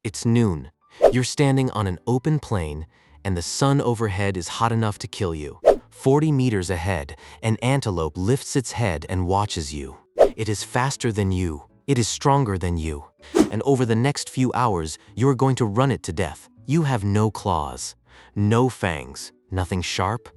It's noon. You're standing on an open plain, and the sun overhead is hot enough to kill you. 40 meters ahead, an antelope lifts its head and watches you. It is faster than you. It is stronger than you. And over the next few hours, you're going to run it to death. You have no claws, no fangs, nothing sharp,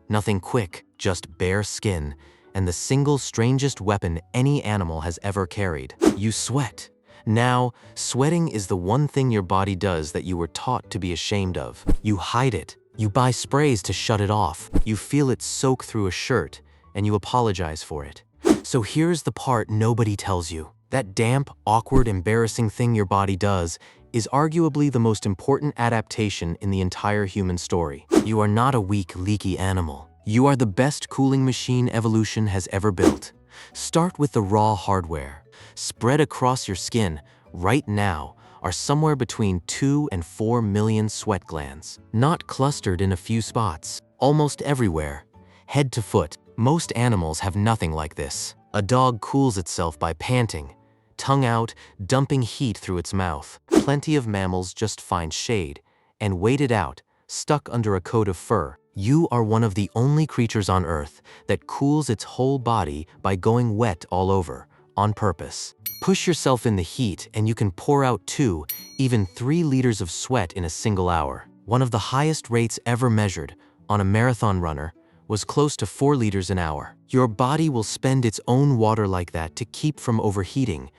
nothing quick, just bare skin, and the single strangest weapon any animal has ever carried. You sweat. Now, sweating is the one thing your body does that you were taught to be ashamed of. You hide it. You buy sprays to shut it off. You feel it soak through a shirt, and you apologize for it. So here's the part nobody tells you. That damp, awkward, embarrassing thing your body does is arguably the most important adaptation in the entire human story. You are not a weak, leaky animal. You are the best cooling machine evolution has ever built. Start with the raw hardware. Spread across your skin, right now, are somewhere between 2 and 4 million sweat glands. Not clustered in a few spots, almost everywhere. Head to foot, most animals have nothing like this. A dog cools itself by panting, tongue out, dumping heat through its mouth. Plenty of mammals just find shade and wait it out, stuck under a coat of fur. You are one of the only creatures on Earth that cools its whole body by going wet all over, on purpose. Push yourself in the heat and you can pour out 2, even 3 liters of sweat in a single hour. One of the highest rates ever measured on a marathon runner was close to 4 liters an hour. Your body will spend its own water like that to keep from overheating,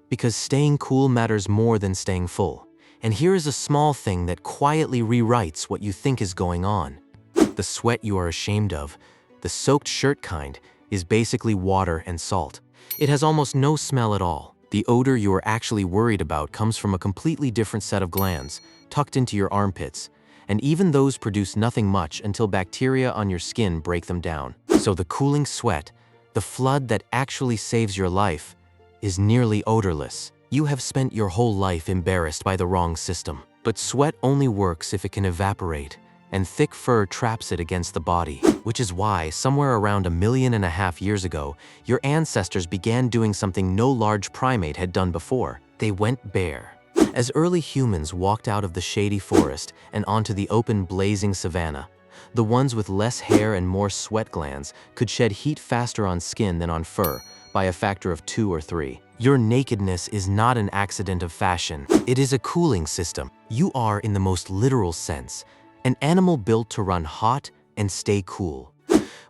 because staying cool matters more than staying full. And here is a small thing that quietly rewrites what you think is going on. The sweat you are ashamed of, the soaked shirt kind, is basically water and salt. It has almost no smell at all. The odor you are actually worried about comes from a completely different set of glands, tucked into your armpits, and even those produce nothing much until bacteria on your skin break them down. So the cooling sweat, the flood that actually saves your life, is nearly odorless. You have spent your whole life embarrassed by the wrong system. But sweat only works if it can evaporate, and thick fur traps it against the body, which is why somewhere around 1.5 million years ago, your ancestors began doing something no large primate had done before. They went bare. As early humans walked out of the shady forest and onto the open, blazing savanna, the ones with less hair and more sweat glands could shed heat faster on skin than on fur, by a factor of 2 or 3. Your nakedness is not an accident of fashion. It is a cooling system. You are, in the most literal sense, an animal built to run hot and stay cool.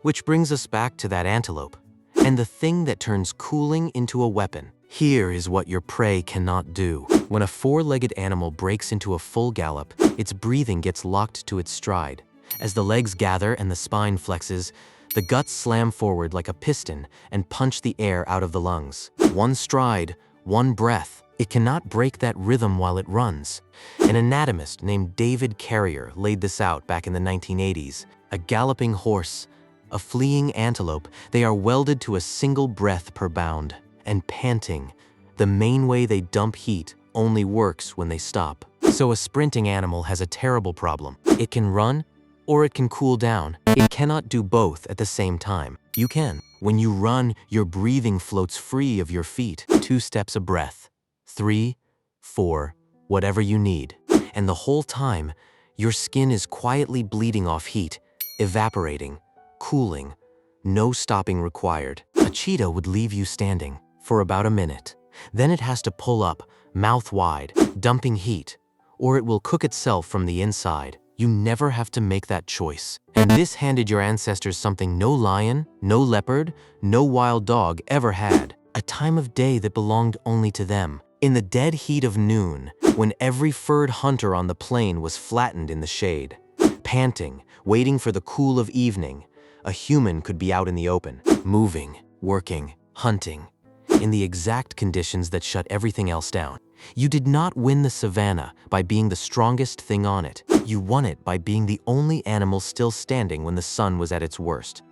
Which brings us back to that antelope, and the thing that turns cooling into a weapon. Here is what your prey cannot do. When a 4-legged animal breaks into a full gallop, its breathing gets locked to its stride. As the legs gather and the spine flexes, the guts slam forward like a piston and punch the air out of the lungs. One stride, one breath. It cannot break that rhythm while it runs. An anatomist named David Carrier laid this out back in the 1980s. A galloping horse, a fleeing antelope, they are welded to a single breath per bound. And panting, the main way they dump heat, only works when they stop. So a sprinting animal has a terrible problem. It can run, or it can cool down. It cannot do both at the same time. You can. When you run, your breathing floats free of your feet. 2 steps a breath. 3, 4, whatever you need. And the whole time, your skin is quietly bleeding off heat, evaporating, cooling, no stopping required. A cheetah would leave you standing for about a minute. Then it has to pull up, mouth wide, dumping heat, or it will cook itself from the inside. You never have to make that choice. And this handed your ancestors something no lion, no leopard, no wild dog ever had. A time of day that belonged only to them. In the dead heat of noon, when every furred hunter on the plain was flattened in the shade. Panting, waiting for the cool of evening, a human could be out in the open, moving, working, hunting, in the exact conditions that shut everything else down. You did not win the savannah by being the strongest thing on it. You won it by being the only animal still standing when the sun was at its worst.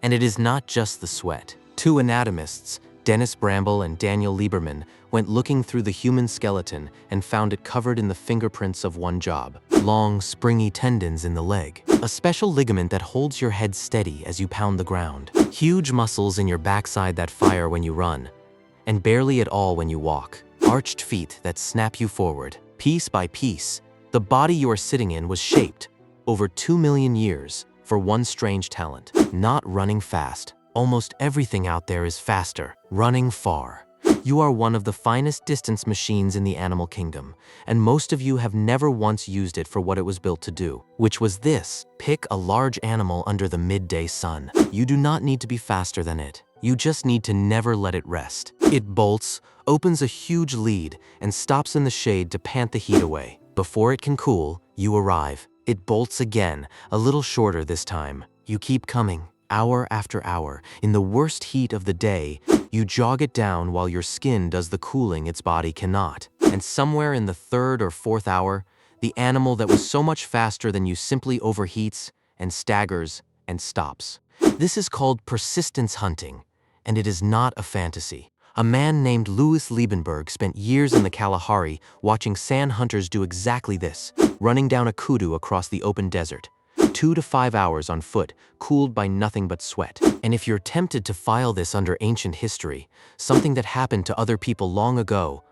And it is not just the sweat. 2 anatomists, Dennis Bramble and Daniel Lieberman, went looking through the human skeleton and found it covered in the fingerprints of one job. Long, springy tendons in the leg. A special ligament that holds your head steady as you pound the ground. Huge muscles in your backside that fire when you run, and barely at all when you walk. Arched feet that snap you forward. Piece by piece, the body you are sitting in was shaped over 2 million years for one strange talent: not running fast. Almost everything out there is faster, running far. You are one of the finest distance machines in the animal kingdom, and most of you have never once used it for what it was built to do, which was this: pick a large animal under the midday sun. You do not need to be faster than it. You just need to never let it rest. It bolts, opens a huge lead, and stops in the shade to pant the heat away. Before it can cool, you arrive. It bolts again, a little shorter this time. You keep coming, hour after hour. In the worst heat of the day, you jog it down while your skin does the cooling its body cannot. And somewhere in the third or fourth hour, the animal that was so much faster than you simply overheats and staggers and stops. This is called persistence hunting, and it is not a fantasy. A man named Louis Liebenberg spent years in the Kalahari watching sand hunters do exactly this, running down a kudu across the open desert. 2 to 5 hours on foot, cooled by nothing but sweat. And if you're tempted to file this under ancient history, something that happened to other people long ago,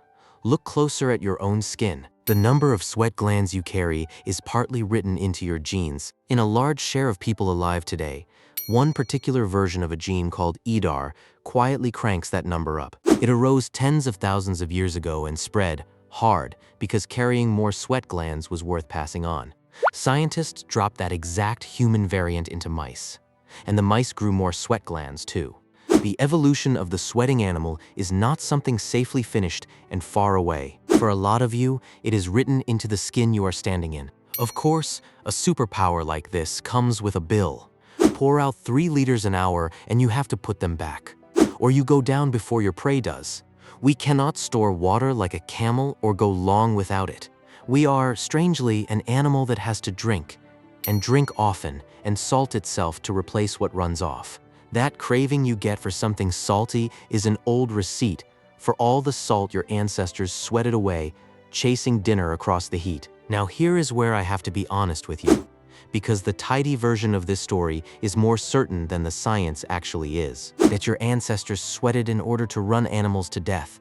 look closer at your own skin. The number of sweat glands you carry is partly written into your genes. In a large share of people alive today, one particular version of a gene called EDAR quietly cranks that number up. It arose tens of thousands of years ago and spread hard because carrying more sweat glands was worth passing on. Scientists dropped that exact human variant into mice, and the mice grew more sweat glands too. The evolution of the sweating animal is not something safely finished and far away. For a lot of you, it is written into the skin you are standing in. Of course, a superpower like this comes with a bill. Pour out 3 liters an hour and you have to put them back. Or you go down before your prey does. We cannot store water like a camel or go long without it. We are, strangely, an animal that has to drink, and drink often, and salt itself to replace what runs off. That craving you get for something salty is an old receipt for all the salt your ancestors sweated away, chasing dinner across the heat. Now here is where I have to be honest with you, because the tidy version of this story is more certain than the science actually is. That your ancestors sweated in order to run animals to death,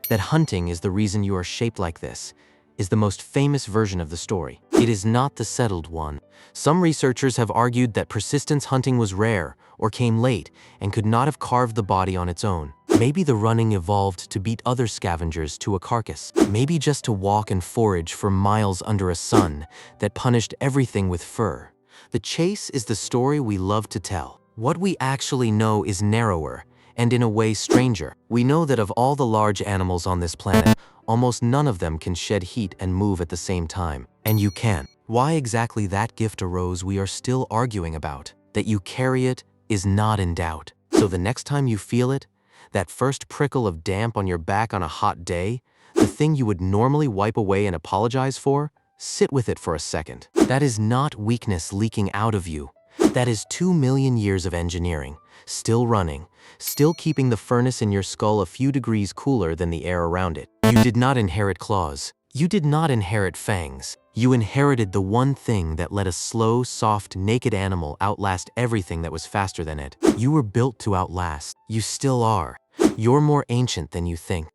that hunting is the reason you are shaped like this, is the most famous version of the story. It is not the settled one. Some researchers have argued that persistence hunting was rare or came late and could not have carved the body on its own. Maybe the running evolved to beat other scavengers to a carcass. Maybe just to walk and forage for miles under a sun that punished everything with fur. The chase is the story we love to tell. What we actually know is narrower and in a way stranger. We know that of all the large animals on this planet, almost none of them can shed heat and move at the same time. And you can. Why exactly that gift arose we are still arguing about. That you carry it is not in doubt. So the next time you feel it, that first prickle of damp on your back on a hot day, the thing you would normally wipe away and apologize for, sit with it for a second. That is not weakness leaking out of you. That is 2 million years of engineering, still running, still keeping the furnace in your skull a few degrees cooler than the air around it. You did not inherit claws. You did not inherit fangs. You inherited the one thing that let a slow, soft, naked animal outlast everything that was faster than it. You were built to outlast. You still are. You're more ancient than you think.